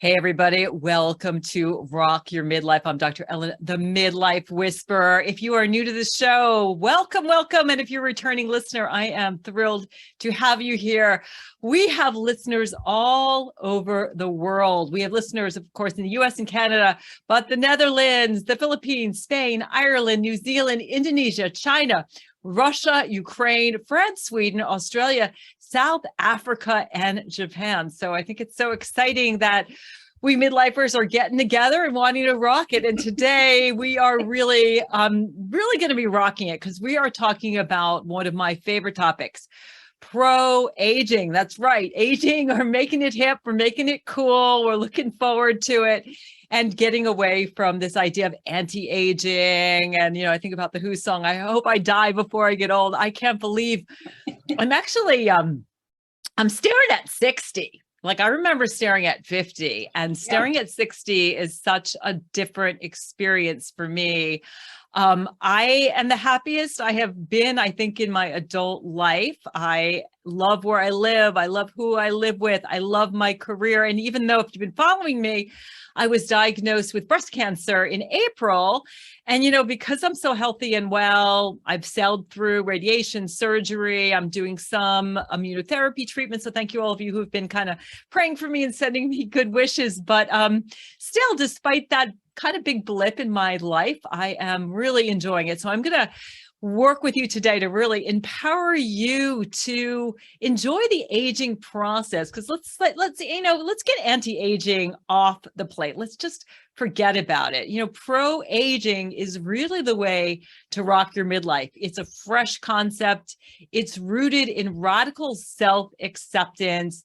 Hey, everybody. Welcome to Rock Your Midlife. I'm Dr. Ellen, the Midlife Whisperer. If you are new to the show, welcome, welcome. And if you're a returning listener, I am thrilled to have you here. We have listeners all over the world. We have listeners, of course, in the US and Canada, but the Netherlands, the Philippines, Spain, Ireland, New Zealand, Indonesia, China, Russia, Ukraine, France, Sweden, Australia, South Africa, and Japan. So I think it's so exciting that we midlifers are getting together and wanting to rock it. And today we are really going to be rocking it because we are talking about one of my favorite topics, pro-aging. That's right. Aging or making it hip. We're making it cool. We're looking forward to it and getting away from this idea of anti-aging. And, I think about the Who song, I hope I die before I get old. I can't believe I'm actually, I'm staring at 60. Like I remember staring at 50, and staring at 60 is such a different experience for me. I am the happiest I have been, I think, in my adult life. I love where I live. I love who I live with. I love my career. And even though if you've been following me, I was diagnosed with breast cancer in April. And, because I'm so healthy and well, I've sailed through radiation surgery. I'm doing some immunotherapy treatment. So thank you all of you who've been kind of praying for me and sending me good wishes. But still, despite that kind of big blip in my life, I am really enjoying it. So I'm going to work with you today to really empower you to enjoy the aging process. Because let's get anti-aging off the plate. Let's just forget about it. Pro-aging is really the way to rock your midlife. It's a fresh concept. It's rooted in radical self-acceptance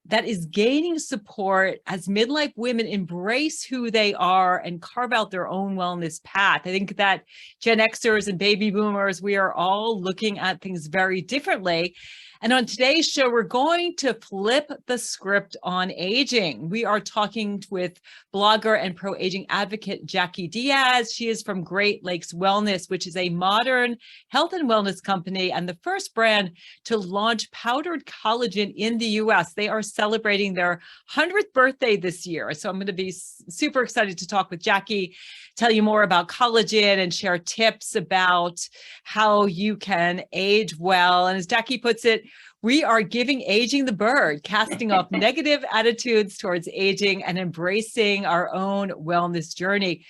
that is gaining support as midlife women embrace who they are and carve out their own wellness path. I think that Gen Xers and baby boomers, we are all looking at things very differently. And on today's show, we're going to flip the script on aging. We are talking with blogger and pro-aging advocate, Jackie Diaz. She is from Great Lakes Wellness, which is a modern health and wellness company and the first brand to launch powdered collagen in the US. They are celebrating their 100th birthday this year. So I'm going to be super excited to talk with Jackie, tell you more about collagen and share tips about how you can age well. And as Jackie puts it, we are giving aging the bird, casting off negative attitudes towards aging and embracing our own wellness journey.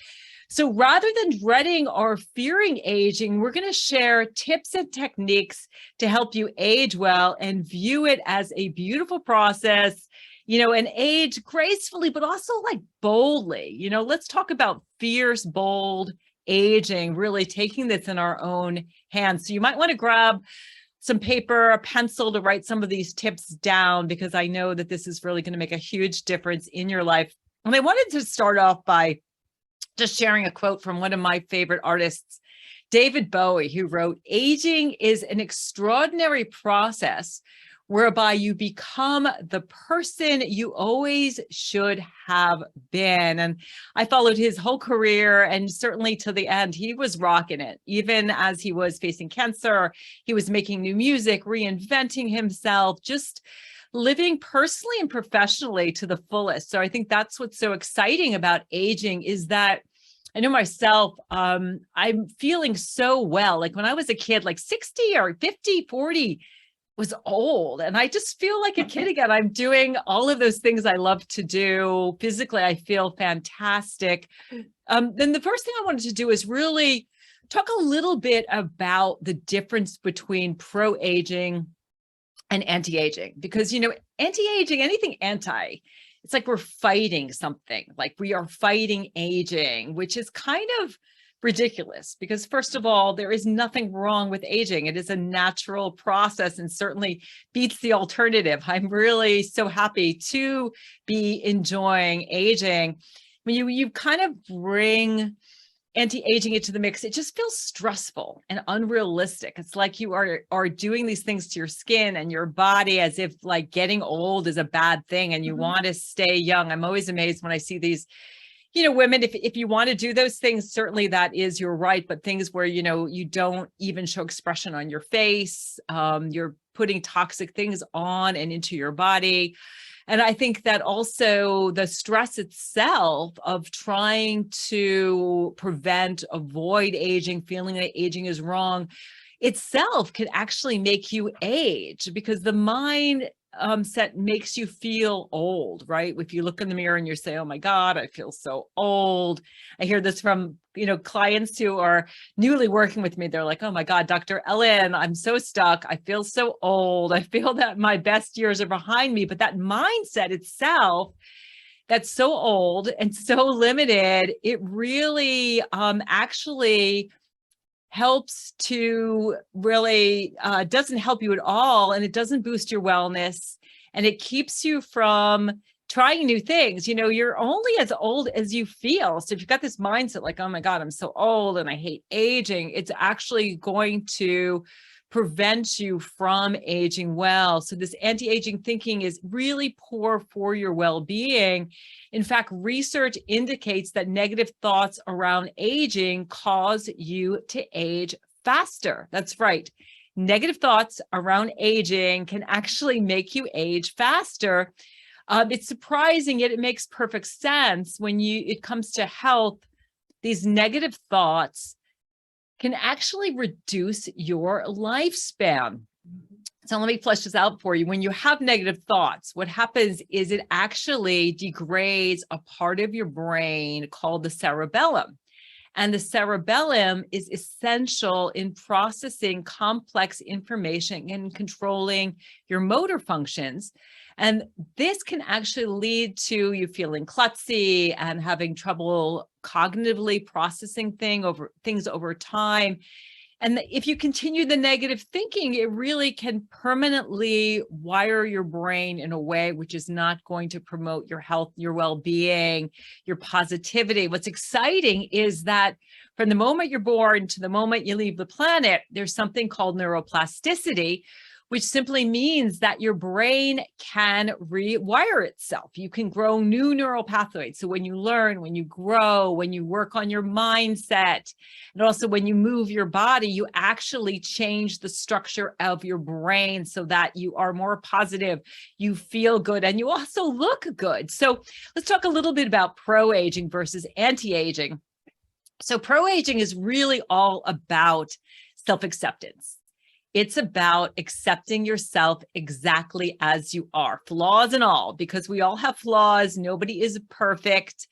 So rather than dreading or fearing aging, we're going to share tips and techniques to help you age well and view it as a beautiful process, and age gracefully, but also like boldly. Let's talk about fierce, bold aging, really taking this in our own hands. So you might want to grab some paper, a pencil to write some of these tips down, because I know that this is really going to make a huge difference in your life. And I wanted to start off by just sharing a quote from one of my favorite artists, David Bowie, who wrote, "Aging is an extraordinary process whereby you become the person you always should have been." And I followed his whole career, and certainly to the end, he was rocking it. Even as he was facing cancer, he was making new music, reinventing himself, just living personally and professionally to the fullest. So I think that's what's so exciting about aging, is that I know myself, I'm feeling so well. Like when I was a kid, like 60 or 50, 40, was old, and I just feel like a kid again. I'm doing all of those things I love to do. Physically, I feel fantastic. Then the first thing I wanted to do is really talk a little bit about the difference between pro-aging and anti-aging, because, anti-aging, anything anti, it's like we're fighting something, like we are fighting aging, which is kind of ridiculous, because first of all, there is nothing wrong with aging. It is a natural process and certainly beats the alternative. I'm really so happy to be enjoying aging. When you kind of bring anti-aging into the mix, it just feels stressful and unrealistic. It's like you are doing these things to your skin and your body as if like getting old is a bad thing and you want to stay young. I'm always amazed when I see these women, if you want to do those things, certainly that is your right, but things where, you don't even show expression on your face, you're putting toxic things on and into your body. And I think that also the stress itself of trying to prevent, avoid aging, feeling that aging is wrong itself can actually make you age, because the mind set makes you feel old, right? If you look in the mirror and you say, oh my God, I feel so old. I hear this from, clients who are newly working with me. They're like, oh my God, Dr. Ellen, I'm so stuck. I feel so old. I feel that my best years are behind me. But that mindset itself, that's so old and so limited, it really actually helps to really doesn't help you at all, and it doesn't boost your wellness, and it keeps you from trying new things. You're only as old as you feel. So if you've got this mindset like, oh my God, I'm so old and I hate aging, it's actually going to prevent you from aging well. So this anti-aging thinking is really poor for your well-being. In fact, research indicates that negative thoughts around aging cause you to age faster. That's right. Negative thoughts around aging can actually make you age faster. It's surprising, yet it makes perfect sense when it comes to health. These negative thoughts can actually reduce your lifespan. So let me flesh this out for you. When you have negative thoughts, what happens is it actually degrades a part of your brain called the cerebellum. And the cerebellum is essential in processing complex information and controlling your motor functions. And this can actually lead to you feeling klutzy and having trouble cognitively processing things over time. And if you continue the negative thinking, it really can permanently wire your brain in a way which is not going to promote your health, your well-being, your positivity. What's exciting is that from the moment you're born to the moment you leave the planet, there's something called neuroplasticity, which simply means that your brain can rewire itself. You can grow new neural pathways. So when you learn, when you grow, when you work on your mindset, and also when you move your body, you actually change the structure of your brain so that you are more positive, you feel good, and you also look good. So let's talk a little bit about pro-aging versus anti-aging. So pro-aging is really all about self-acceptance. It's about accepting yourself exactly as you are, flaws and all, because we all have flaws. Nobody is perfect.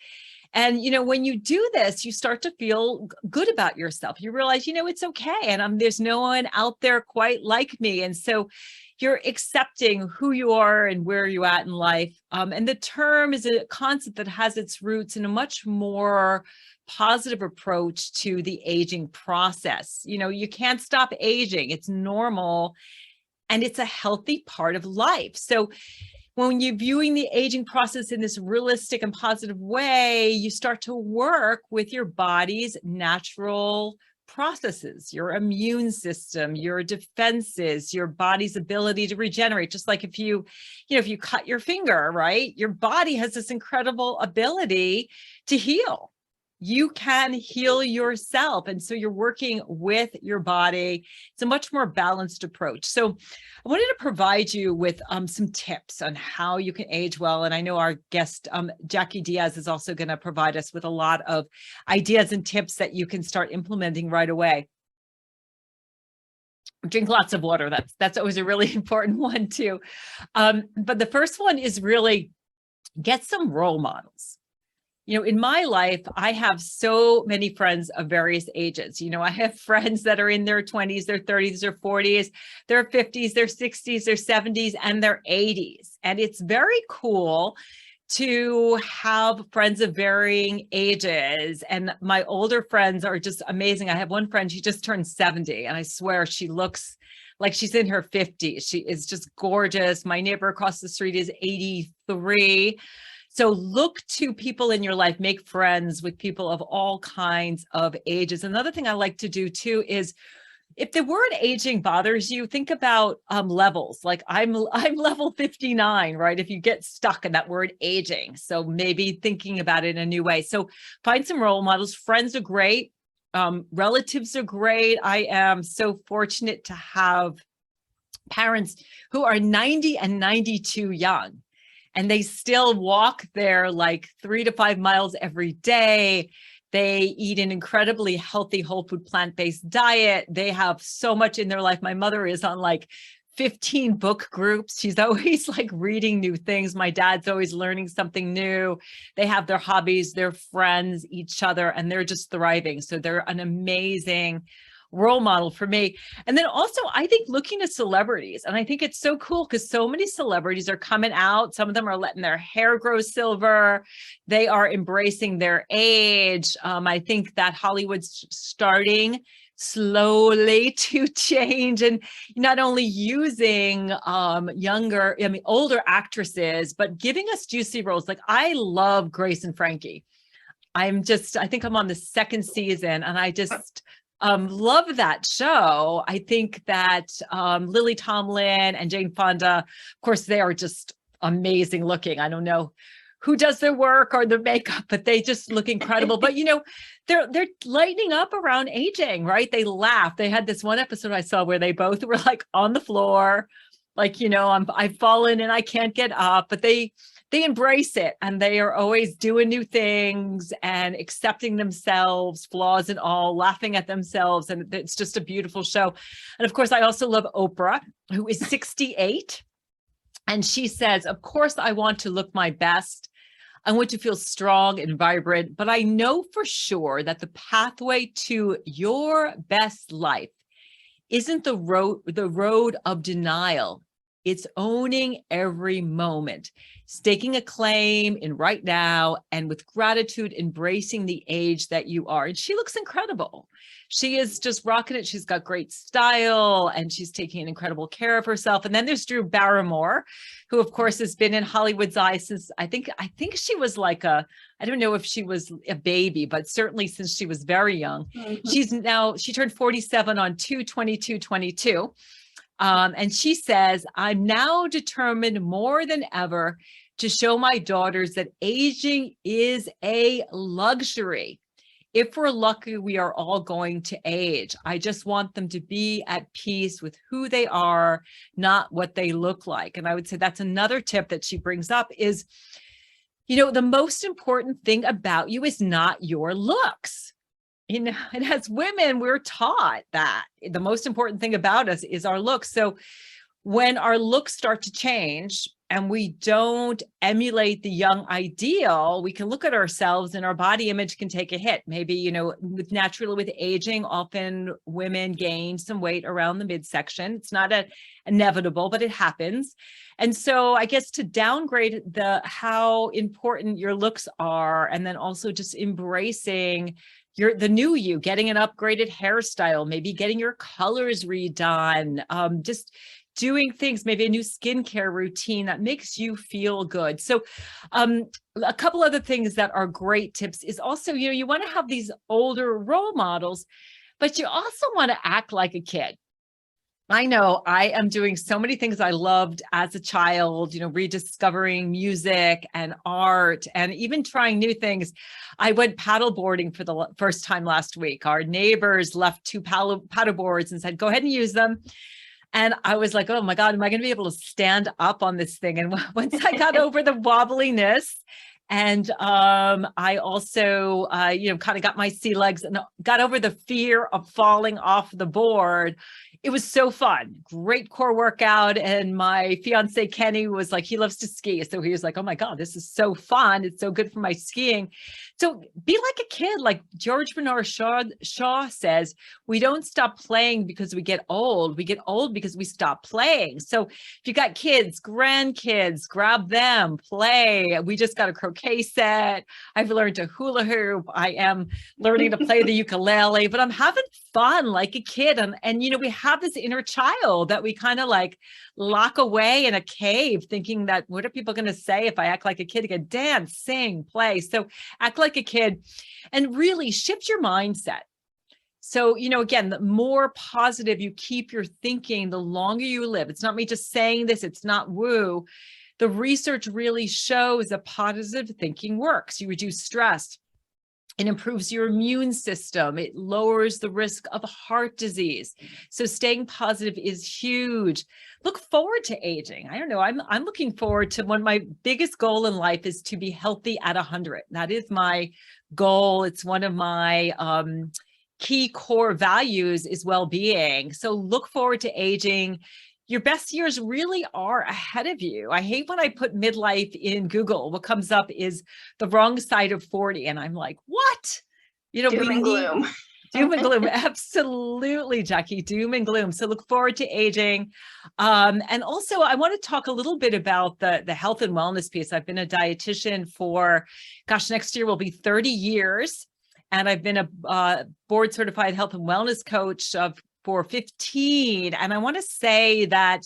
And, when you do this, you start to feel good about yourself. You realize, it's okay. And there's no one out there quite like me. And so you're accepting who you are and where you're at in life. And the term is a concept that has its roots in a much more positive approach to the aging process. You can't stop aging. It's normal, and it's a healthy part of life. So when you're viewing the aging process in this realistic and positive way, you start to work with your body's natural processes, your immune system, your defenses, your body's ability to regenerate. Just like if you cut your finger, right? Your body has this incredible ability to heal. You can heal yourself. And so you're working with your body. It's a much more balanced approach. So I wanted to provide you with some tips on how you can age well. And I know our guest, Jackie Diaz, is also going to provide us with a lot of ideas and tips that you can start implementing right away. Drink lots of water. That's always a really important one too. But the first one is really get some role models. In my life, I have so many friends of various ages. I have friends that are in their 20s, their 30s, their 40s, their 50s, their 60s, their 70s, and their 80s. And it's very cool to have friends of varying ages. And my older friends are just amazing. I have one friend, she just turned 70, and I swear she looks like she's in her 50s. She is just gorgeous. My neighbor across the street is 83. So look to people in your life, make friends with people of all kinds of ages. Another thing I like to do too is, if the word aging bothers you, think about levels. Like I'm level 59, right? If you get stuck in that word aging. So maybe thinking about it in a new way. So find some role models. Friends are great. Relatives are great. I am so fortunate to have parents who are 90 and 92 young. and they still walk their like 3 to 5 miles every day. They eat an incredibly healthy, whole food, plant-based diet. They have so much in their life. My mother is on like 15 book groups. She's always like reading new things. My dad's always learning something new. They have their hobbies, their friends, each other, and they're just thriving. So they're an amazing role model for me. And then also, I think looking at celebrities, and I think it's so cool because so many celebrities are coming out. Some of them are letting their hair grow silver. They are embracing their age. I think that Hollywood's starting slowly to change, and not only using older actresses, but giving us juicy roles. Like I love Grace and Frankie. I think I'm on the second season, and I just love that show. I think that Lily Tomlin and Jane Fonda, of course, they are just amazing looking. I don't know who does their work or their makeup, but they just look incredible. But they're lightening up around aging, right? They laugh. They had this one episode I saw where they both were like on the floor, like, I've fallen and I can't get up, but they embrace it, and they are always doing new things and accepting themselves, flaws and all, laughing at themselves. And it's just a beautiful show. And of course, I also love Oprah, who is 68. And she says, of course, I want to look my best. I want to feel strong and vibrant, but I know for sure that the pathway to your best life isn't the road of denial. It's owning every moment, staking a claim in right now, and with gratitude, embracing the age that you are. And she looks incredible. She is just rocking it. She's got great style, and she's taking incredible care of herself. And then there's Drew Barrymore, who of course has been in Hollywood's eye since I think she was like I don't know if she was a baby, but certainly since she was very young. Mm-hmm. She turned 47 on 2/22/22. And she says, I'm now determined more than ever to show my daughters that aging is a luxury. If we're lucky, we are all going to age. I just want them to be at peace with who they are, not what they look like. And I would say that's another tip that she brings up is, the most important thing about you is not your looks. And as women, we're taught that the most important thing about us is our looks. So when our looks start to change and we don't emulate the young ideal, we can look at ourselves and our body image can take a hit. Maybe, naturally with aging, often women gain some weight around the midsection. It's not inevitable, but it happens. And so I guess to downgrade how important your looks are, and then also just embracing the new you, getting an upgraded hairstyle, maybe getting your colors redone, just doing things, maybe a new skincare routine that makes you feel good. So a couple other things that are great tips is also, you want to have these older role models, but you also want to act like a kid. I know I am doing so many things I loved as a child, rediscovering music and art and even trying new things. I went paddleboarding for the first time last week. Our neighbors left 2 paddle boards and said, go ahead and use them. And I was like, oh my God, am I going to be able to stand up on this thing? And once I got over the wobbliness, and I also, kind of got my sea legs and got over the fear of falling off the board. It was so fun. Great core workout. And my fiance, Kenny, was like, he loves to ski. So he was like, oh my God, this is so fun. It's so good for my skiing. So be like a kid. Like George Bernard Shaw says, we don't stop playing because we get old. We get old because we stop playing. So if you got kids, grandkids, grab them, play. We just got a croquet set. I've learned to hula hoop. I am learning to play the ukulele, but I'm having fun like a kid. And we have this inner child that we kind of like lock away in a cave thinking that, what are people going to say if I act like a kid? Again, dance, sing, play. So act like a kid and really shift your mindset. So, again, the more positive you keep your thinking, the longer you live. It's not me just saying this. It's not woo. The research really shows that positive thinking works. You reduce stress. It improves your immune system. It lowers the risk of heart disease. So staying positive is huge. Look forward to aging. I don't know. I'm looking forward to one of my biggest goal in life is to be healthy at 100. That is my goal. It's one of my key core values is well-being. So look forward to aging. Your best years really are ahead of you. I hate when I put midlife in Google. What comes up is the wrong side of 40. And I'm like, what? You know, Doom and gloom. Doom and gloom. Absolutely, Jackie. Doom and gloom. So look forward to aging. And also, I want to talk a little bit about the health and wellness piece. I've been a dietitian for, gosh, next year will be 30 years. And I've been a board certified health and wellness coach for 15. And I want to say that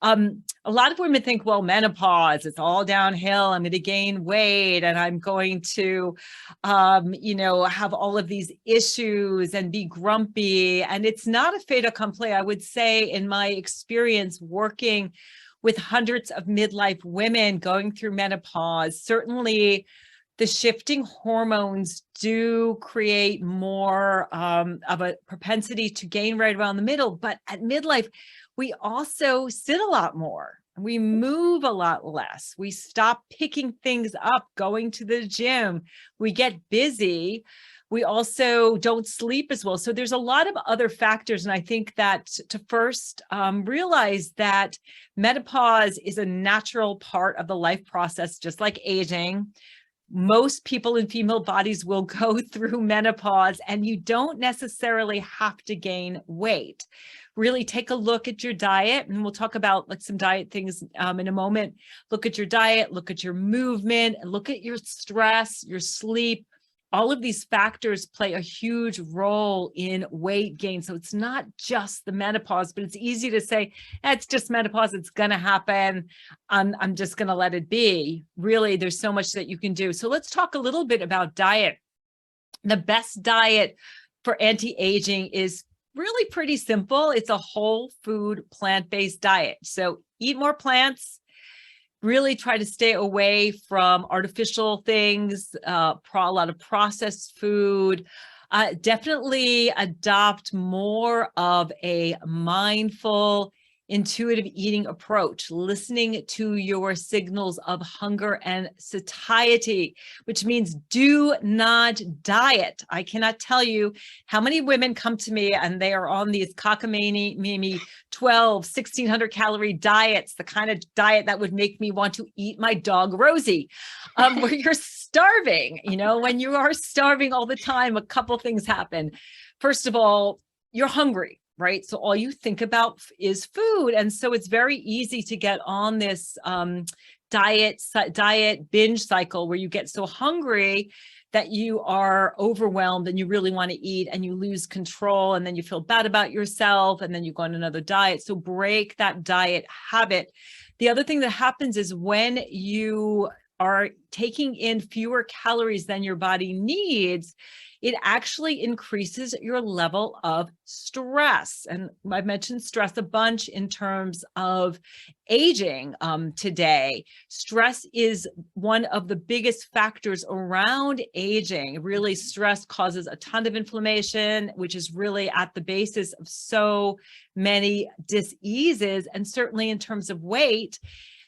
a lot of women think, well, menopause, it's all downhill. I'm going to gain weight and I'm going to, have all of these issues and be grumpy. And it's not a fait accompli. I would say in my experience working with hundreds of midlife women going through menopause, certainly the shifting hormones do create more of a propensity to gain right around the middle. But at midlife, we also sit a lot more. We move a lot less. We stop picking things up, going to the gym. We get busy. We also don't sleep as well. So there's a lot of other factors. And I think that to first realize that menopause is a natural part of the life process, just like aging. Most people in female bodies will go through menopause and you don't necessarily have to gain weight. Really take a look at your diet, and we'll talk about like some diet things in a moment. Look at your diet, look at your movement, and look at your stress, your sleep. All of these factors play a huge role in weight gain. So it's not just the menopause, but it's easy to say, it's just menopause. It's going to happen. I'm just going to let it be. Really, there's so much that you can do. So let's talk a little bit about diet. The best diet for anti-aging is really pretty simple. It's a whole food, plant-based diet. So eat more plants. Really try to stay away from artificial things, a lot of processed food. Definitely adopt more of a mindful, intuitive eating approach, listening to your signals of hunger and satiety, which means do not diet. I cannot tell you how many women come to me and they are on these cockamamie 12, 1600 calorie diets, the kind of diet that would make me want to eat my dog Rosie, where you're starving. When you are starving all the time, a couple things happen. First of all, you're hungry. Right? So all you think about is food. And so it's very easy to get on this diet binge cycle where you get so hungry that you are overwhelmed and you really want to eat and you lose control and then you feel bad about yourself and then you go on another diet. So break that diet habit. The other thing that happens is when you are taking in fewer calories than your body needs, it actually increases your level of stress. And I've mentioned stress a bunch in terms of aging today. Stress is one of the biggest factors around aging. Really, stress causes a ton of inflammation, which is really at the basis of so many diseases. And certainly in terms of weight,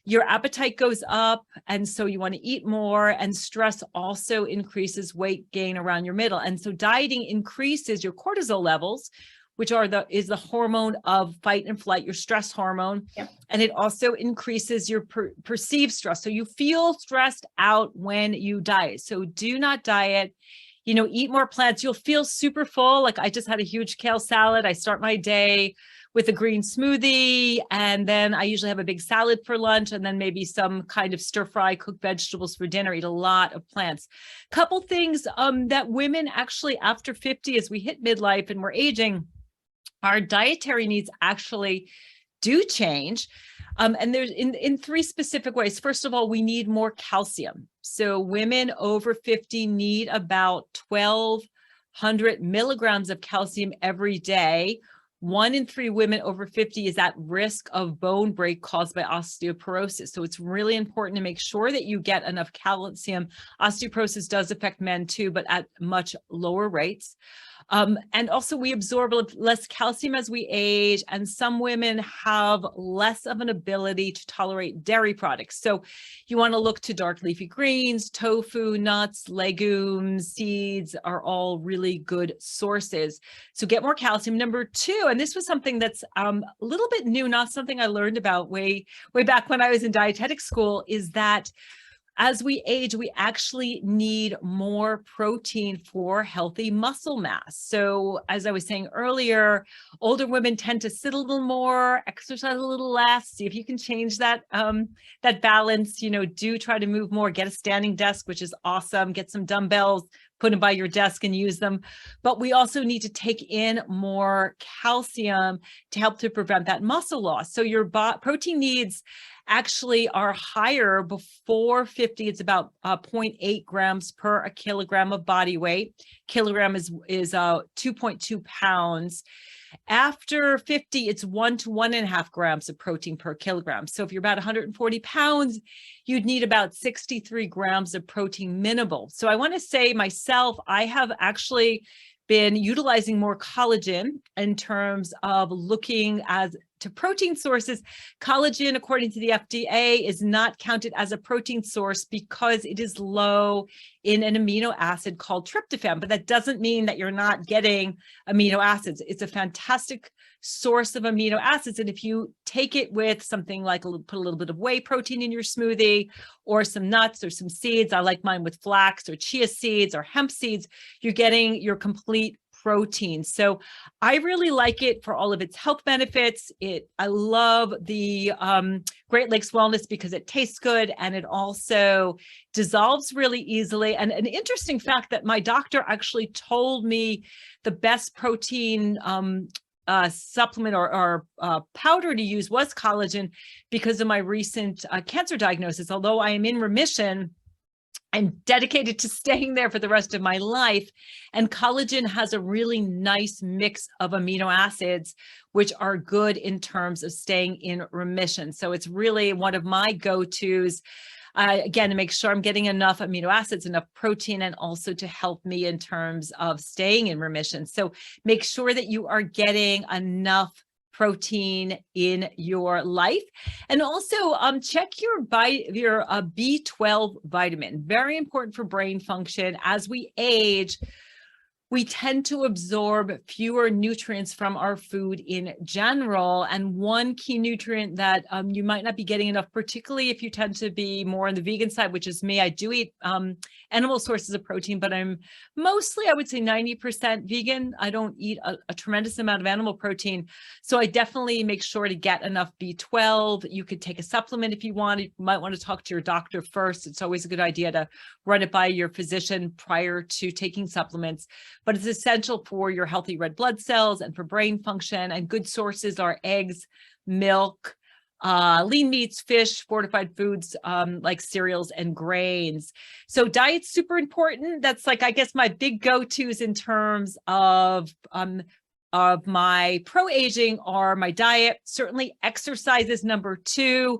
your appetite goes up, and so you want to eat more, and stress also increases weight gain around your middle. And so dieting increases your cortisol levels, which is the hormone of fight and flight, your stress hormone. Yep. And it also increases your perceived stress. So you feel stressed out when you diet. So do not diet. Eat more plants. You'll feel super full. Like I just had a huge kale salad. I start my day with a green smoothie, and then I usually have a big salad for lunch, and then maybe some kind of stir fry, cooked vegetables for dinner. Eat a lot of plants. Couple things that women actually after 50, as we hit midlife and we're aging, our dietary needs actually do change. And there's in three specific ways. First of all, we need more calcium. So women over 50 need about 1,200 milligrams of calcium every day. 1 in 3 women over 50 is at risk of bone break caused by osteoporosis. So it's really important to make sure that you get enough calcium. Osteoporosis does affect men too, but at much lower rates. And also we absorb less calcium as we age, and some women have less of an ability to tolerate dairy products. So you want to look to dark leafy greens, tofu, nuts, legumes, seeds are all really good sources. So get more calcium. Number 2, and this was something that's a little bit new, not something I learned about way back when I was in dietetic school, is that as we age, we actually need more protein for healthy muscle mass. So as I was saying earlier, older women tend to sit a little more, exercise a little less. See if you can change that, that balance. Do try to move more, get a standing desk, which is awesome. Get some dumbbells, put them by your desk and use them. But we also need to take in more calcium to help to prevent that muscle loss. So your protein needs actually are higher before 50. It's about 0.8 grams per a kilogram of body weight. Kilogram is 2.2 pounds. After 50, it's 1 to 1.5 grams of protein per kilogram. So if you're about 140 pounds, you'd need about 63 grams of protein minimal. So I want to say myself, I have actually been utilizing more collagen in terms of looking to protein sources. Collagen, according to the FDA, is not counted as a protein source because it is low in an amino acid called tryptophan, but that doesn't mean that you're not getting amino acids. It's a fantastic source of amino acids. And if you take it with something like put a little bit of whey protein in your smoothie, or some nuts or some seeds, I like mine with flax or chia seeds or hemp seeds, you're getting your complete protein. So I really like it for all of its health benefits. I love the Great Lakes Wellness because it tastes good and it also dissolves really easily. And an interesting fact that my doctor actually told me the best protein supplement or powder to use was collagen because of my recent cancer diagnosis. Although I am in remission, I'm dedicated to staying there for the rest of my life. And collagen has a really nice mix of amino acids, which are good in terms of staying in remission. So it's really one of my go-tos, again, to make sure I'm getting enough amino acids, enough protein, and also to help me in terms of staying in remission. So make sure that you are getting enough protein in your life. And also check your B12 vitamin. Very important for brain function. As we age, we tend to absorb fewer nutrients from our food in general. And one key nutrient that you might not be getting enough, particularly if you tend to be more on the vegan side, which is me. I do eat animal sources of protein, but I'm mostly, I would say 90% vegan. I don't eat a tremendous amount of animal protein. So I definitely make sure to get enough B12. You could take a supplement if you want. You might want to talk to your doctor first. It's always a good idea to run it by your physician prior to taking supplements. But it's essential for your healthy red blood cells and for brain function. And good sources are eggs, milk, lean meats, fish, fortified foods like cereals and grains. So diet's super important. That's like, I guess, my big go-tos in terms of my pro-aging are my diet. Certainly exercise is number 2.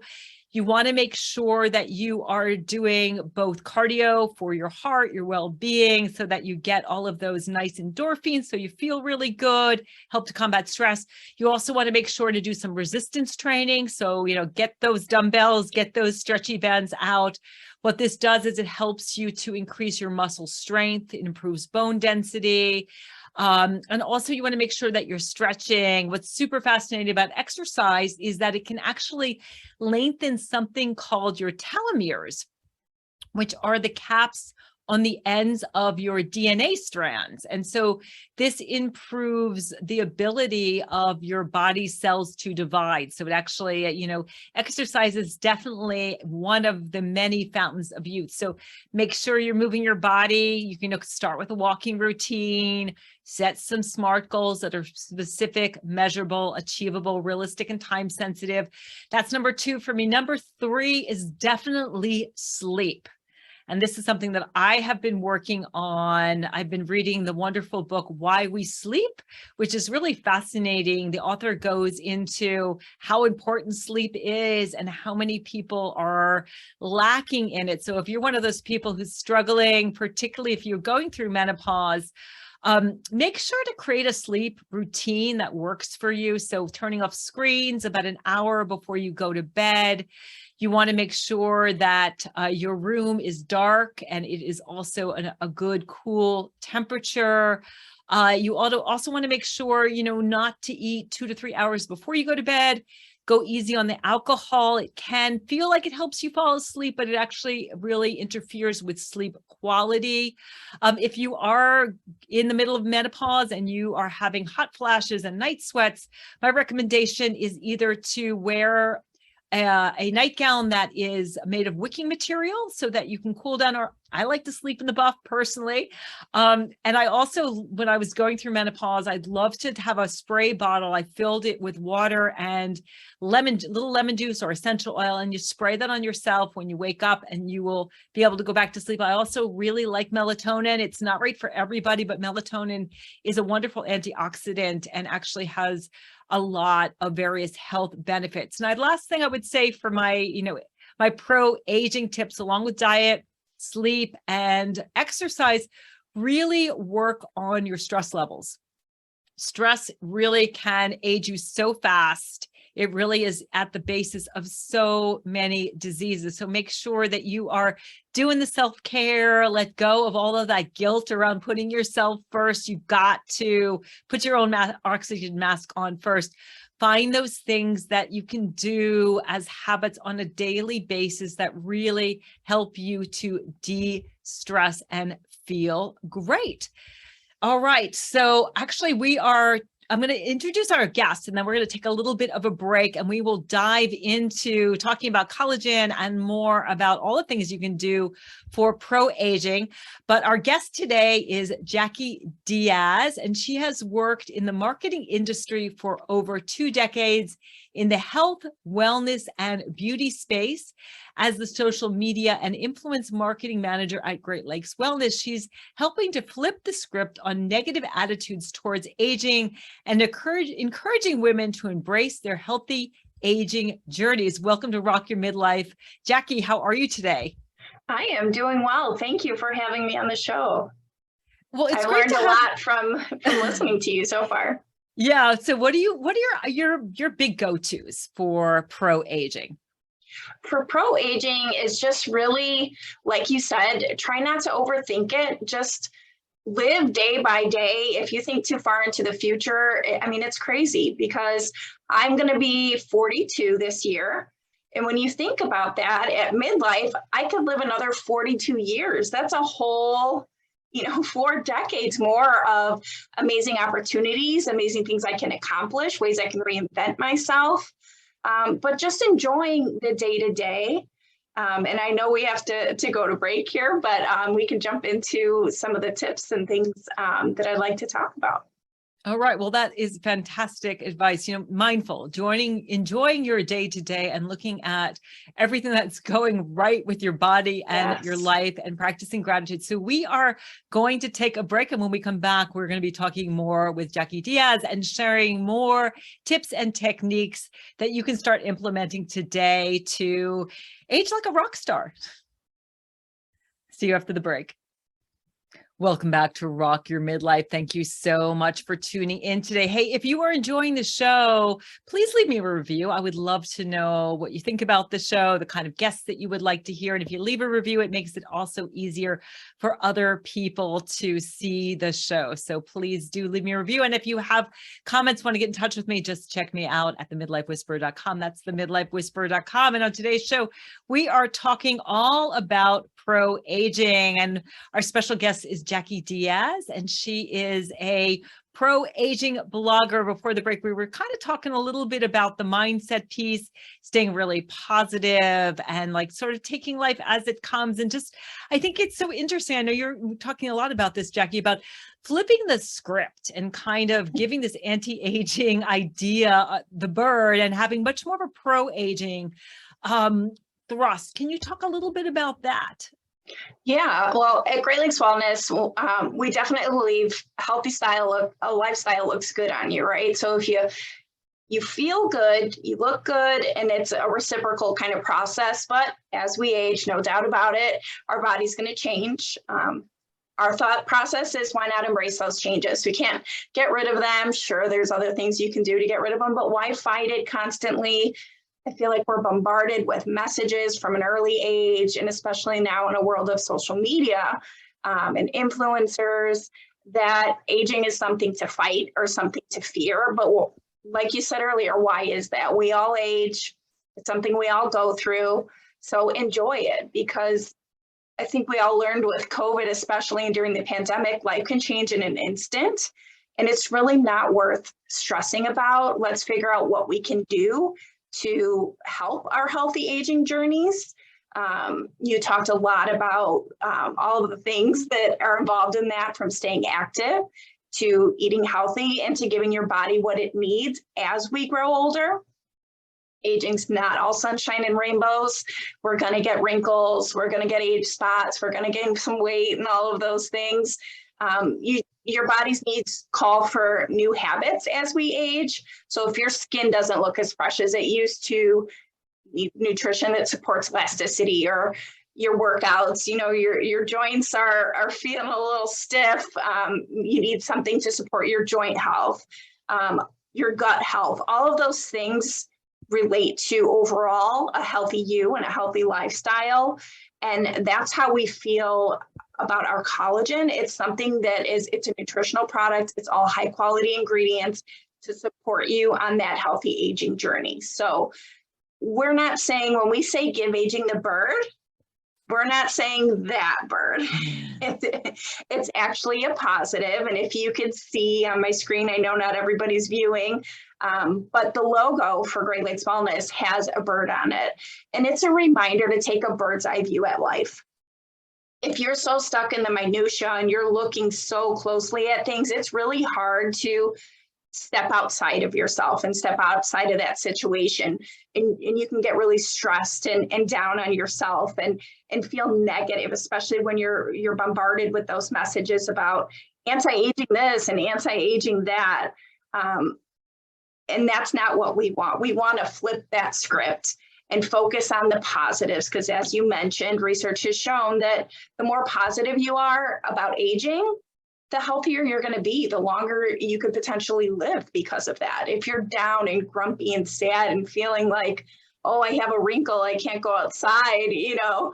You want to make sure that you are doing both cardio for your heart, your well-being, so that you get all of those nice endorphins, so you feel really good, help to combat stress. You also want to make sure to do some resistance training. So, get those dumbbells, get those stretchy bands out. What this does is it helps you to increase your muscle strength. It improves bone density. And also you want to make sure that you're stretching. What's super fascinating about exercise is that it can actually lengthen something called your telomeres, which are the caps on the ends of your DNA strands. And so this improves the ability of your body cells to divide. So it actually, exercise is definitely one of the many fountains of youth. So make sure you're moving your body. You can start with a walking routine, set some SMART goals that are specific, measurable, achievable, realistic, and time sensitive. That's number 2 for me. Number 3 is definitely sleep. And this is something that I have been working on. I've been reading the wonderful book, Why We Sleep, which is really fascinating. The author goes into how important sleep is and how many people are lacking in it. So if you're one of those people who's struggling, particularly if you're going through menopause, make sure to create a sleep routine that works for you. So turning off screens about an hour before you go to bed. You want to make sure that your room is dark and it is also a good cool temperature. You also want to make sure, not to eat 2 to 3 hours before you go to bed. Go easy on the alcohol. It can feel like it helps you fall asleep, but it actually really interferes with sleep quality. If you are in the middle of menopause and you are having hot flashes and night sweats, my recommendation is either to wear a nightgown that is made of wicking material so that you can cool down, or I like to sleep in the buff personally. And I also, when I was going through menopause, I'd love to have a spray bottle. I filled it with water and little lemon juice or essential oil, and you spray that on yourself when you wake up and you will be able to go back to sleep. I also really like melatonin. It's not right for everybody, but melatonin is a wonderful antioxidant and actually has a lot of various health benefits. Now, the last thing I would say for my pro-aging tips, along with diet, sleep, and exercise, really work on your stress levels. Stress really can age you so fast. It really is at the basis of so many diseases. So make sure that you are doing the self-care, let go of all of that guilt around putting yourself first. You've got to put your own oxygen mask on first. Find those things that you can do as habits on a daily basis that really help you to de-stress and feel great. All right. So actually I'm going to introduce our guest, and then we're going to take a little bit of a break, and we will dive into talking about collagen and more about all the things you can do for pro-aging. But our guest today is Jackie Diaz, and she has worked in the marketing industry for over 2 decades in the health, wellness, and beauty space. As the social media and influence marketing manager at Great Lakes Wellness, she's helping to flip the script on negative attitudes towards aging and encouraging women to embrace their healthy aging journeys. Welcome to Rock Your Midlife. Jackie, how are you today? I am doing well. Thank you for having me on the show. Well, I've learned a lot from listening to you so far. Yeah. So what are your big go-tos for pro-aging? For pro-aging is just really, like you said, try not to overthink it. Just live day by day. If you think too far into the future, it's crazy, because I'm going to be 42 this year. And when you think about that, at midlife, I could live another 42 years. That's a whole 4 decades more of amazing opportunities, amazing things I can accomplish, ways I can reinvent myself. But just enjoying the day to day. And I know we have to go to break here, but we can jump into some of the tips and things that I'd like to talk about. All right. Well, that is fantastic advice. Mindful, enjoying your day to day and looking at everything that's going right with your body and your life, and practicing gratitude. So we are going to take a break. And when we come back, we're going to be talking more with Jackie Diaz and sharing more tips and techniques that you can start implementing today to age like a rock star. See you after the break. Welcome back to Rock Your Midlife. Thank you so much for tuning in today. Hey, if you are enjoying the show, please leave me a review. I would love to know what you think about the show, the kind of guests that you would like to hear. And if you leave a review, it makes it also easier for other people to see the show. So please do leave me a review. And if you have comments, want to get in touch with me, just check me out at themidlifewhisperer.com. That's themidlifewhisperer.com. And on today's show, we are talking all about pro-aging, and our special guest is Jackie Diaz, and she is a pro-aging blogger. Before the break, we were kind of talking a little bit about the mindset piece, staying really positive and sort of taking life as it comes. And just, I think it's so interesting. I know you're talking a lot about this, Jackie, about flipping the script and kind of giving this anti-aging idea the bird and having much more of a pro-aging thrust. Can you talk a little bit about that? Yeah, well, at Great Lakes Wellness, we definitely believe a lifestyle looks good on you, right? So if you feel good, you look good, and it's a reciprocal kind of process. But as we age, no doubt about it, our body's going to change. Our thought process is, why not embrace those changes? We can't get rid of them. Sure, there's other things you can do to get rid of them, but why fight it constantly? I feel like we're bombarded with messages from an early age, and especially now in a world of social media and influencers, that aging is something to fight or something to fear. But like you said earlier, why is that? We all age. It's something we all go through. So enjoy it, because I think we all learned with COVID, especially during the pandemic, life can change in an instant. And it's really not worth stressing about. Let's figure out what we can do to help our healthy aging journeys. You talked a lot about all of the things that are involved in that, from staying active to eating healthy and to giving your body what it needs as we grow older. Aging's not all sunshine and rainbows. We're going to get wrinkles. We're going to get age spots. We're going to gain some weight and all of those things. Your body's needs call for new habits as we age. So if your skin doesn't look as fresh as it used to, nutrition that supports elasticity, or your workouts, your joints are feeling a little stiff. You need something to support your joint health, your gut health. All of those things relate to overall a healthy you and a healthy lifestyle. And that's how we feel about our collagen. It's something that it's a nutritional product. It's all high quality ingredients to support you on that healthy aging journey. So we're not saying, when we say give aging the bird, we're not saying that bird. It's actually a positive. And if you could see on my screen, I know not everybody's viewing, but the logo for Great Lakes Wellness has a bird on it. And it's a reminder to take a bird's eye view at life. If you're so stuck in the minutia and you're looking so closely at things, it's really hard to step outside of yourself and step outside of that situation. And you can get really stressed and down on yourself and feel negative, especially when you're bombarded with those messages about anti-aging this and anti-aging that. And that's not what we want. We want to flip that script and focus on the positives, because as you mentioned, research has shown that the more positive you are about aging, the healthier you're going to be, the longer you could potentially live because of that. If you're down and grumpy and sad and feeling like, oh, I have a wrinkle, I can't go outside, you're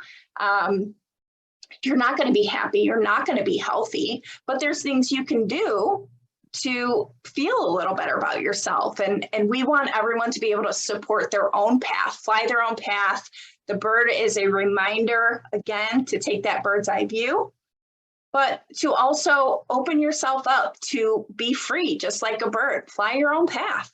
not going to be happy. You're not going to be healthy. But there's things you can do to feel a little better about yourself. And we want everyone to be able to support their own path, fly their own path. The bird is a reminder, again, to take that bird's eye view, but to also open yourself up to be free, just like a bird. Fly your own path.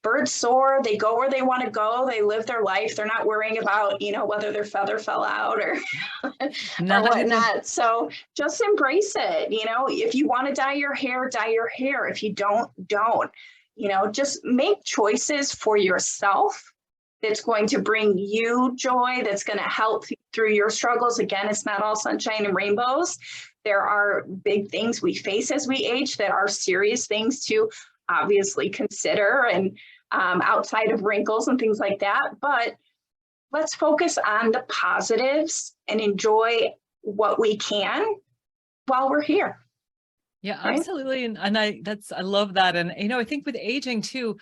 Birds soar, they go where they want to go, they live their life. They're not worrying about, whether their feather fell out or, or whatnot. So just embrace it. If you want to dye your hair, dye your hair. If you don't. Just make choices for yourself that's going to bring you joy, that's going to help through your struggles. Again, it's not all sunshine and rainbows. There are big things we face as we age that are serious things to obviously consider, and outside of wrinkles and things like that. But let's focus on the positives and enjoy what we can while we're here. Yeah, right? Absolutely. And I love that. And, I think with aging too,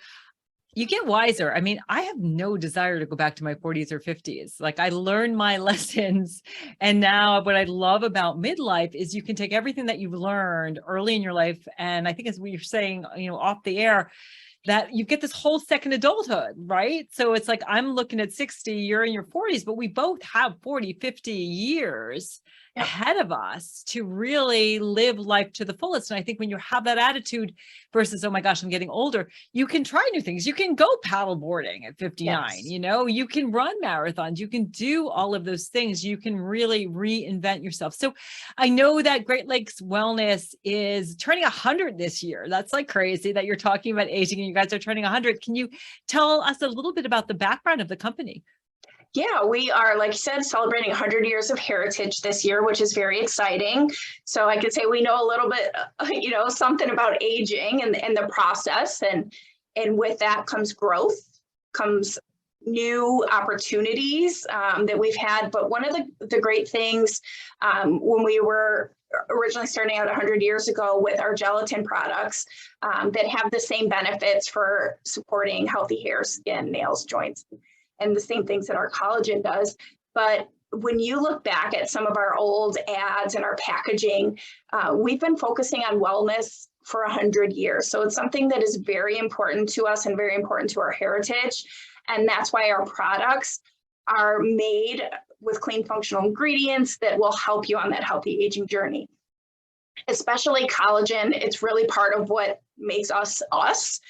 you get wiser. I mean, I have no desire to go back to my 40s or 50s. Like, I learned my lessons. And now what I love about midlife is you can take everything that you've learned early in your life. And I think, as we were saying, off the air, that you get this whole second adulthood, right? So it's like, I'm looking at 60, you're in your 40s, but we both have 40, 50 years ahead of us to really live life to the fullest. And I think when you have that attitude versus, oh my gosh, I'm getting older, you can try new things. You can go paddle boarding at 59, you can run marathons, you can do all of those things. You can really reinvent yourself. So I know that Great Lakes Wellness is turning 100 this year. That's like crazy that you're talking about aging and you guys are turning 100. Can you tell us a little bit about the background of the company? Yeah, we are, like you said, celebrating 100 years of heritage this year, which is very exciting. So I could say we know a little bit, something about aging and the process. And with that comes growth, comes new opportunities that we've had. But one of the great things when we were originally starting out 100 years ago with our gelatin products that have the same benefits for supporting healthy hair, skin, nails, joints, and the same things that our collagen does. But when you look back at some of our old ads and our packaging, we've been focusing on wellness for 100 years. So it's something that is very important to us and very important to our heritage. And that's why our products are made with clean functional ingredients that will help you on that healthy aging journey. Especially collagen, it's really part of what makes us us.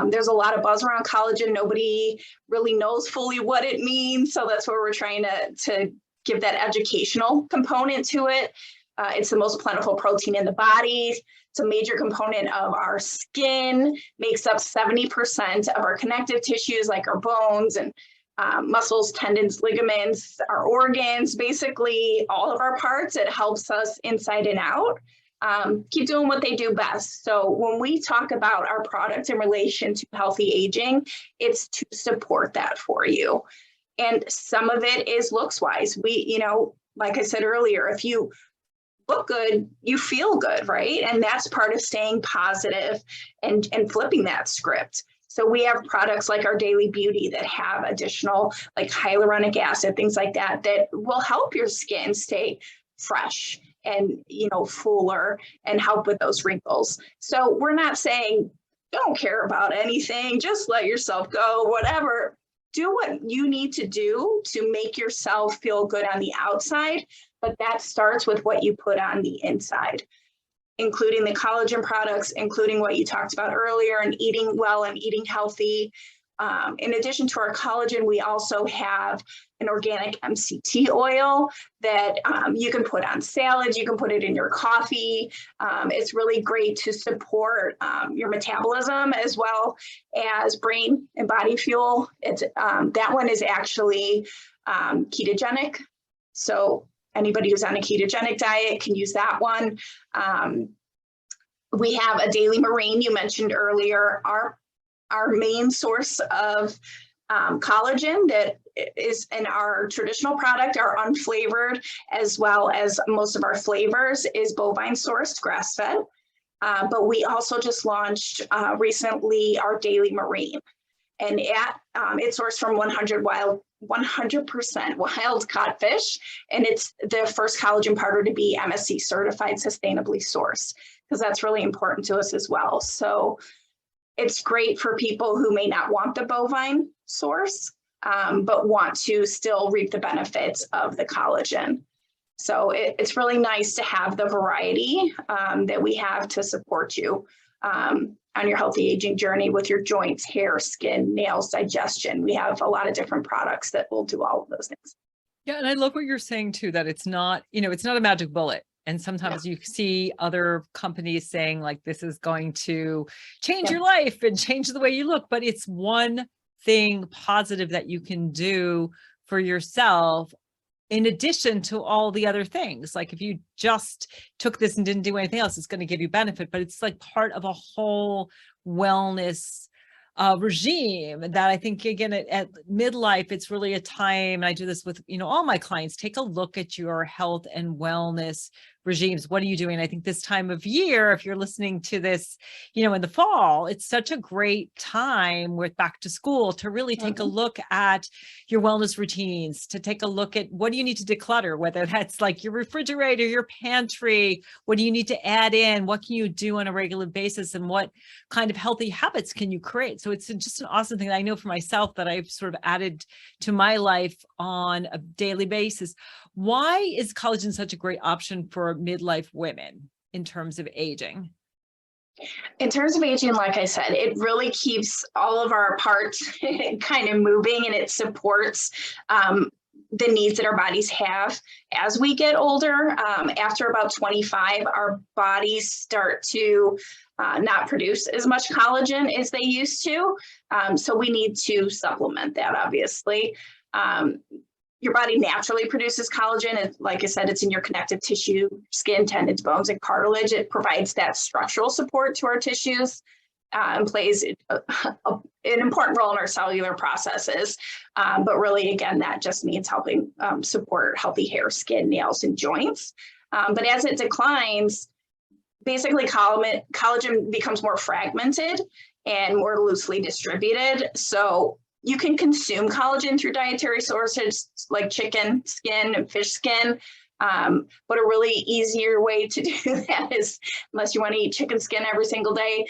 There's a lot of buzz around collagen. Nobody really knows fully what it means. So that's where we're trying to give that educational component to it. It's the most plentiful protein in the body. It's a major component of our skin, makes up 70% of our connective tissues, like our bones and muscles, tendons, ligaments, our organs, basically all of our parts. It helps us inside and out. Keep doing what they do best. So when we talk about our products in relation to healthy aging, it's to support that for you. And some of it is looks wise. Like I said earlier, if you look good, you feel good, right? And that's part of staying positive and flipping that script. So we have products like our Daily Beauty that have additional like hyaluronic acid, things like that, that will help your skin stay fresh and fuller and help with those wrinkles. So we're not saying don't care about anything, just let yourself go, whatever. Do what you need to do to make yourself feel good on the outside, but that starts with what you put on the inside, including the collagen products, including what you talked about earlier, and eating well and eating healthy. In addition to our collagen, we also have an organic MCT oil that you can put on salads, you can put it in your coffee. It's really great to support your metabolism as well as brain and body fuel. That one is actually ketogenic. So anybody who's on a ketogenic diet can use that one. We have a daily marine you mentioned earlier. Our main source of collagen that is in our traditional product, our unflavored, as well as most of our flavors, is bovine sourced, grass-fed. But we also just launched recently our Daily Marine, and it's sourced from 100% wild caught fish, and it's the first collagen powder to be MSC certified, sustainably sourced, because that's really important to us as well. So it's great for people who may not want the bovine source, but want to still reap the benefits of the collagen. So it's really nice to have the variety that we have to support you on your healthy aging journey with your joints, hair, skin, nails, digestion. We have a lot of different products that will do all of those things. Yeah. And I love what you're saying too, that it's not, it's not a magic bullet. And sometimes you see other companies saying like, this is going to change your life and change the way you look, but it's one thing positive that you can do for yourself in addition to all the other things. Like if you just took this and didn't do anything else, it's going to give you benefit, but it's like part of a whole wellness regime that I think, again, at midlife, it's really a time, and I do this with, all my clients, take a look at your health and wellness regimes. What are you doing? I think this time of year, if you're listening to this, in the fall, it's such a great time with back to school to really take a look at your wellness routines, to take a look at what do you need to declutter, whether that's like your refrigerator, your pantry, what do you need to add in, what can you do on a regular basis, and what kind of healthy habits can you create? So it's just an awesome thing that I know for myself that I've sort of added to my life on a daily basis. Why is collagen such a great option for midlife women in terms of aging? In terms of aging, like I said, it really keeps all of our parts kind of moving, and it supports the needs that our bodies have as we get older. After about 25, our bodies start to not produce as much collagen as they used to. So we need to supplement that, obviously. Your body naturally produces collagen. And like I said, it's in your connective tissue, skin, tendons, bones, and cartilage. It provides that structural support to our tissues and plays an important role in our cellular processes. But really, again, that just means helping support healthy hair, skin, nails, and joints. But as it declines, basically collagen becomes more fragmented and more loosely distributed. So you can consume collagen through dietary sources like chicken skin and fish skin. But a really easier way to do that is, unless you want to eat chicken skin every single day,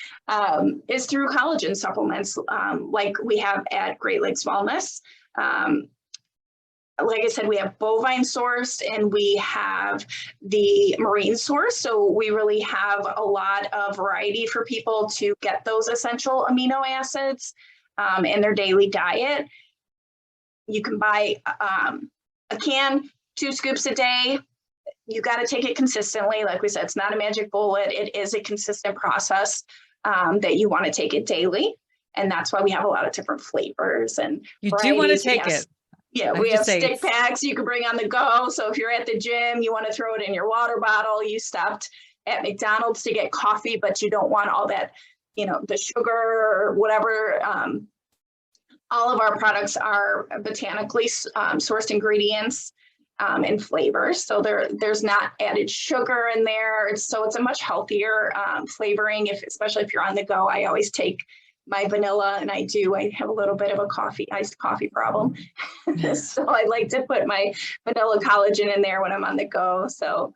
is through collagen supplements like we have at Great Lakes Wellness. Like I said, we have bovine sourced and we have the marine source. So we really have a lot of variety for people to get those essential amino acids in their daily diet. You can buy a can, 2 scoops a day. You got to take it consistently. Like we said, it's not a magic bullet. It is a consistent process that you want to take it daily. And that's why we have a lot of different flavors and you do want to take it. Yeah, we have stick packs you can bring on the go. So if you're at the gym, you want to throw it in your water bottle. You stopped at McDonald's to get coffee, but you don't want all that, the sugar or whatever. All of our products are botanically sourced ingredients and flavors. So there's not added sugar in there. So it's a much healthier flavoring, especially if you're on the go. I always take my vanilla, and I have a little bit of a iced coffee problem. So I like to put my vanilla collagen in there when I'm on the go. So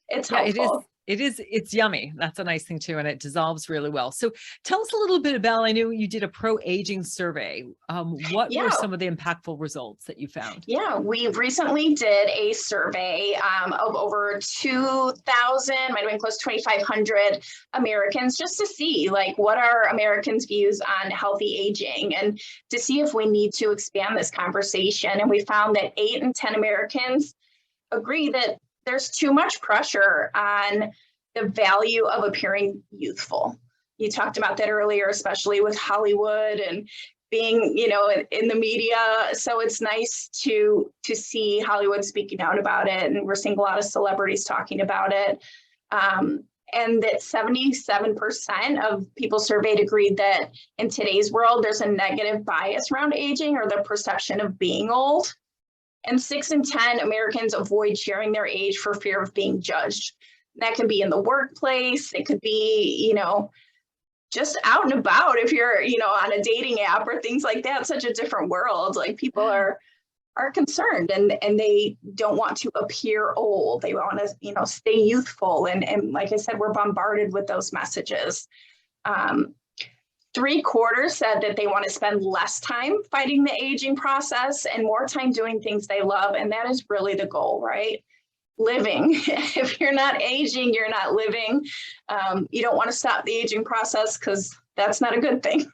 it's helpful. It's yummy. That's a nice thing too. And it dissolves really well. So tell us a little bit about, I know you did a pro-aging survey. What were some of the impactful results that you found? Yeah, we recently did a survey of over 2,000, might have been close to 2,500 Americans, just to see what are Americans' views on healthy aging and to see if we need to expand this conversation. And we found that 8 in 10 Americans agree that there's too much pressure on the value of appearing youthful. You talked about that earlier, especially with Hollywood and being, in the media. So it's nice to see Hollywood speaking out about it. And we're seeing a lot of celebrities talking about it. And that 77% of people surveyed agreed that in today's world, there's a negative bias around aging or the perception of being old. And 6 in 10 Americans avoid sharing their age for fear of being judged. That can be in the workplace. It could be, just out and about if you're, on a dating app or things like that. Such a different world. People are concerned and they don't want to appear old. They want to, stay youthful. And like I said, we're bombarded with those messages. 3/4 said that they want to spend less time fighting the aging process and more time doing things they love. And that is really the goal, right? Living. If you're not aging, you're not living. You don't want to stop the aging process because that's not a good thing.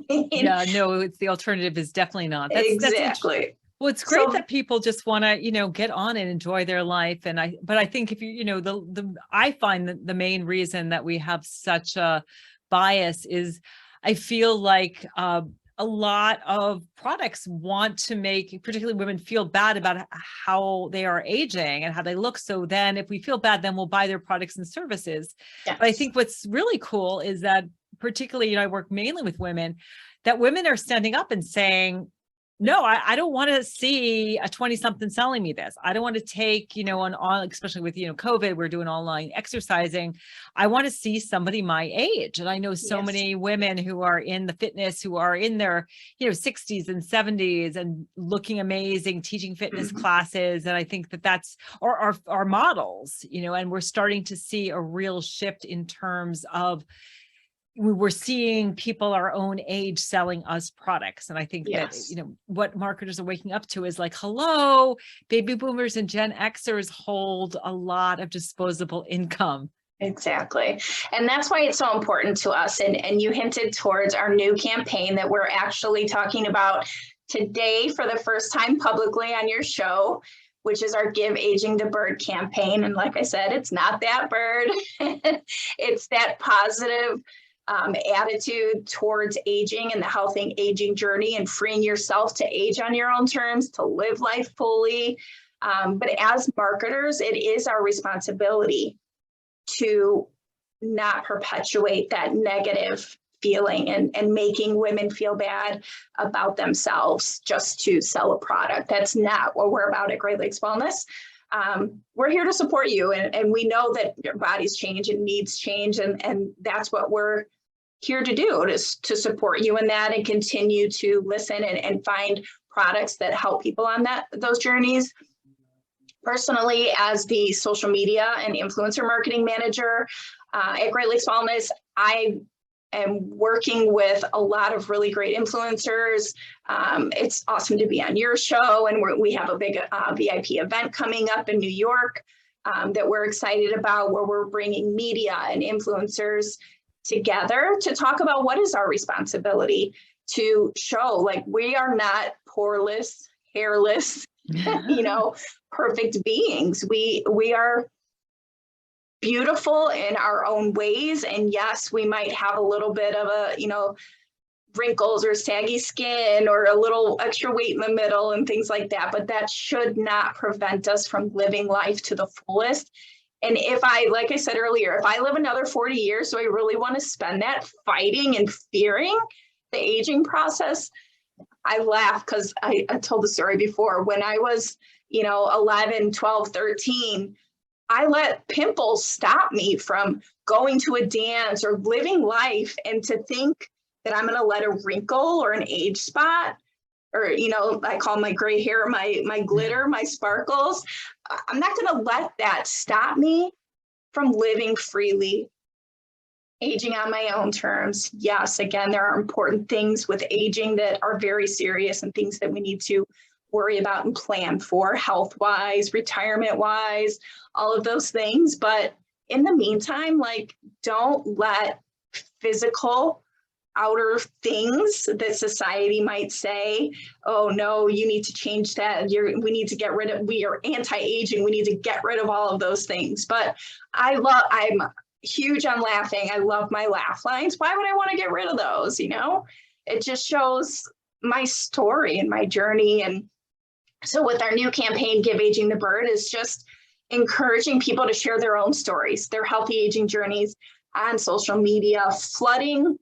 Yeah, no, it's the alternative is definitely not. Exactly. Well, it's great that people just want to, get on and enjoy their life. But I think if I find that the main reason that we have such a bias is I feel like a lot of products want to make particularly women feel bad about how they are aging and how they look. So then if we feel bad, then we'll buy their products and services. Yes. But I think what's really cool is that particularly, I work mainly with women, that women are standing up and saying, no, I don't want to see a 20-something selling me this. I don't want to take, especially with, COVID, we're doing online exercising. I want to see somebody my age. And I know so many women who are in the fitness, who are in their, 60s and 70s and looking amazing, teaching fitness classes. And I think that's our models, and we're starting to see a real shift in terms of we're seeing people our own age selling us products. And I think that, what marketers are waking up to is hello, baby boomers and Gen Xers hold a lot of disposable income. Exactly. And that's why it's so important to us. And you hinted towards our new campaign that we're actually talking about today for the first time publicly on your show, which is our Give Aging the Bird campaign. And like I said, it's not that bird. It's that positive attitude towards aging and the healthy aging journey and freeing yourself to age on your own terms, to live life fully. But as marketers, it is our responsibility to not perpetuate that negative feeling and making women feel bad about themselves just to sell a product. That's not what we're about at Great Lakes Wellness. We're here to support you, and we know that your bodies change and needs change, and that's what we're here to do, to support you in that and continue to listen and find products that help people on those journeys. Personally, as the social media and influencer marketing manager at Great Lakes Wellness, I am working with a lot of really great influencers. It's awesome to be on your show, and we have a big VIP event coming up in New York that we're excited about, where we're bringing media and influencers together to talk about what is our responsibility to show, like, we are not poreless, hairless, perfect beings. We are beautiful in our own ways. And yes, we might have a little bit of wrinkles or saggy skin or a little extra weight in the middle and things like that, but that should not prevent us from living life to the fullest. And like I said earlier, if I live another 40 years, so I really want to spend that fighting and fearing the aging process, I laugh because I told the story before. When I was, 11, 12, 13, I let pimples stop me from going to a dance or living life, and to think that I'm going to let a wrinkle or an age spot, or, I call my gray hair, my glitter, my sparkles. I'm not going to let that stop me from living freely, aging on my own terms. Yes, again, there are important things with aging that are very serious and things that we need to worry about and plan for, health-wise, retirement-wise, all of those things. But in the meantime, don't let physical outer things that society might say, oh no, you need to change that. We need to get rid of, we are anti-aging. We need to get rid of all of those things. But I'm huge on laughing. I love my laugh lines. Why would I want to get rid of those? It just shows my story and my journey. And so with our new campaign, Give Aging the Bird, is just encouraging people to share their own stories, their healthy aging journeys on social media, flooding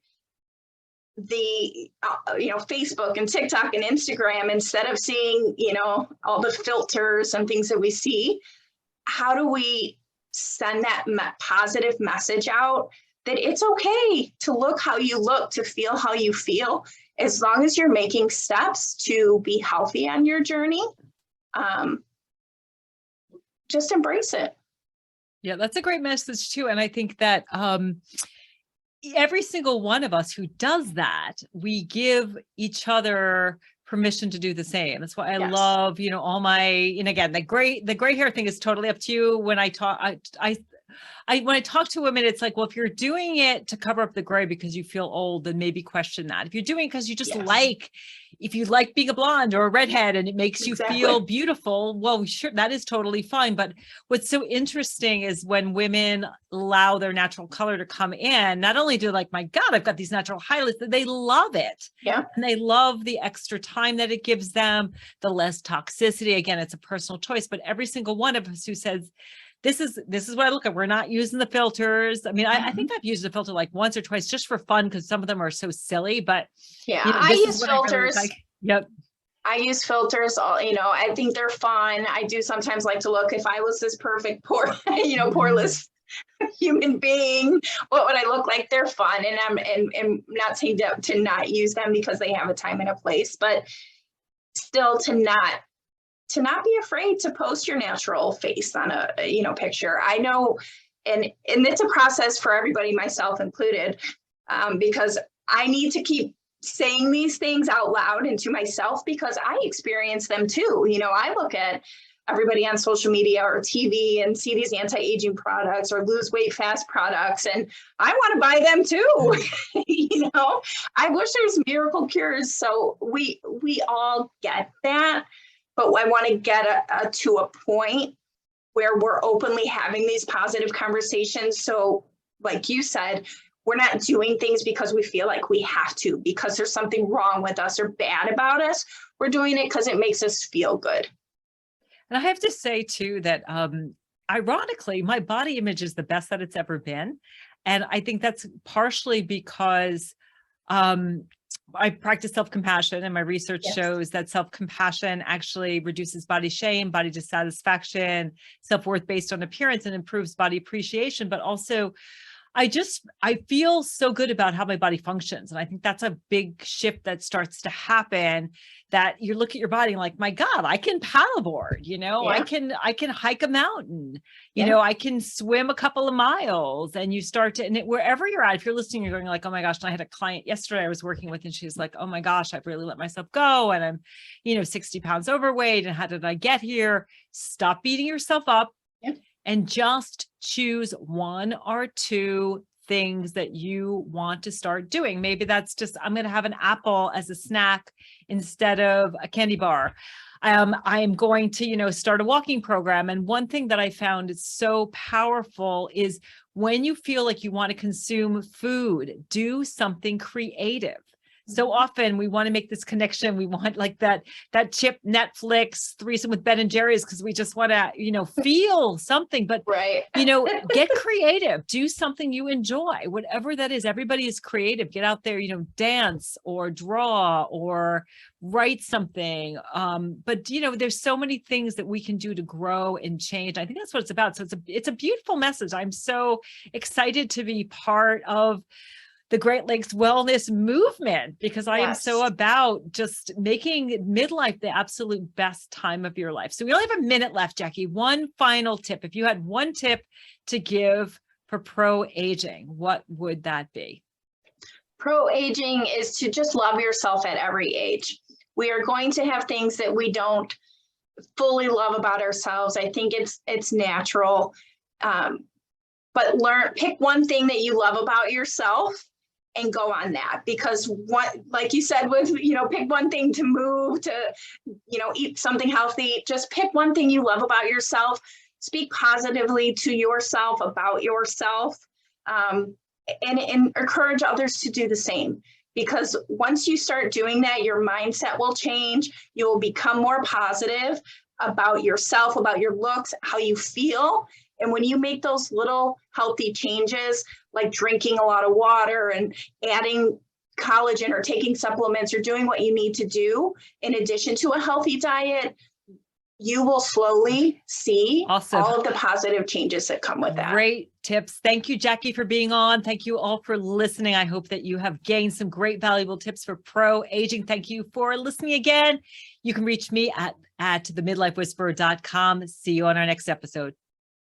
the Facebook and TikTok and Instagram, instead of seeing all the filters and things that we see. How do we send that positive message out that it's okay to look how you look, to feel how you feel, as long as you're making steps to be healthy on your journey? Just embrace it. Yeah, that's a great message too. And I think that every single one of us who does that, we give each other permission to do the same. That's why I love, all my, and again, the gray hair thing is totally up to you. When I talk, when I talk to women, it's like, well, if you're doing it to cover up the gray because you feel old, then maybe question that. If you're doing it because you just if you like being a blonde or a redhead and it makes you feel beautiful, well, sure, that is totally fine. But what's so interesting is when women allow their natural color to come in, not only do my God, I've got these natural highlights, they love it. Yeah. And they love the extra time that it gives them, the less toxicity. Again, it's a personal choice, but every single one of us who says, this is what I look at. We're not using the filters. I mean, I think I've used a filter once or twice just for fun, because some of them are so silly, but I use filters. Yep. I use filters. I think they're fun. I do sometimes like to look, if I was this perfect poreless human being, what would I look like? They're fun. And I'm not saying to not use them because they have a time and a place, but still to not be afraid to post your natural face on a picture. I know, and it's a process for everybody, myself included, because I need to keep saying these things out loud and to myself, because I experience them too. I look at everybody on social media or TV and see these anti-aging products or lose weight fast products, and I want to buy them too. I wish there's miracle cures. So we all get that. But I want to get to a point where we're openly having these positive conversations. So like you said, we're not doing things because we feel like we have to, because there's something wrong with us or bad about us. We're doing it because it makes us feel good. And I have to say too that ironically, my body image is the best that it's ever been. And I think that's partially because I practice self-compassion, and my research shows that self-compassion actually reduces body shame, body dissatisfaction, self-worth based on appearance, and improves body appreciation. But also, I feel so good about how my body functions. And I think that's a big shift that starts to happen, that you look at your body and like, my God, I can paddleboard, I can hike a mountain, I can swim a couple of miles, and you start to, and wherever you're at, if you're listening, you're going like, oh my gosh. And I had a client yesterday I was working with, and she's like, oh my gosh, I've really let myself go. And I'm, 60 pounds overweight. And how did I get here? Stop beating yourself up. And just choose one or two things that you want to start doing. Maybe that's just, I'm going to have an apple as a snack instead of a candy bar. I'm going to, start a walking program. And one thing that I found is so powerful is when you feel like you want to consume food, do something creative. So often we want to make this connection. We want like that chip Netflix threesome with Ben and Jerry's because we just want to, feel something, but get creative, do something you enjoy, whatever that is. Everybody is creative. Get out there, dance or draw or write something. But there's so many things that we can do to grow and change. I think that's what it's about. So it's a beautiful message. I'm so excited to be part of the Great Lakes wellness movement, because I am so about just making midlife the absolute best time of your life. So we only have a minute left, Jackie. One final tip. If you had one tip to give for pro-aging, what would that be? Pro-aging is to just love yourself at every age. We are going to have things that we don't fully love about ourselves. I think it's natural. But pick one thing that you love about yourself and go on that, because like you said, pick one thing to move, to, eat something healthy. Just pick one thing you love about yourself. Speak positively to yourself about yourself, and encourage others to do the same. Because once you start doing that, your mindset will change. You will become more positive about yourself, about your looks, how you feel. And when you make those little healthy changes, like drinking a lot of water and adding collagen or taking supplements or doing what you need to do in addition to a healthy diet, you will slowly see all of the positive changes that come with that. Great tips. Thank you, Jackie, for being on. Thank you all for listening. I hope that you have gained some great valuable tips for pro-aging. Thank you for listening again. You can reach me at themidlifewhisperer.com. See you on our next episode.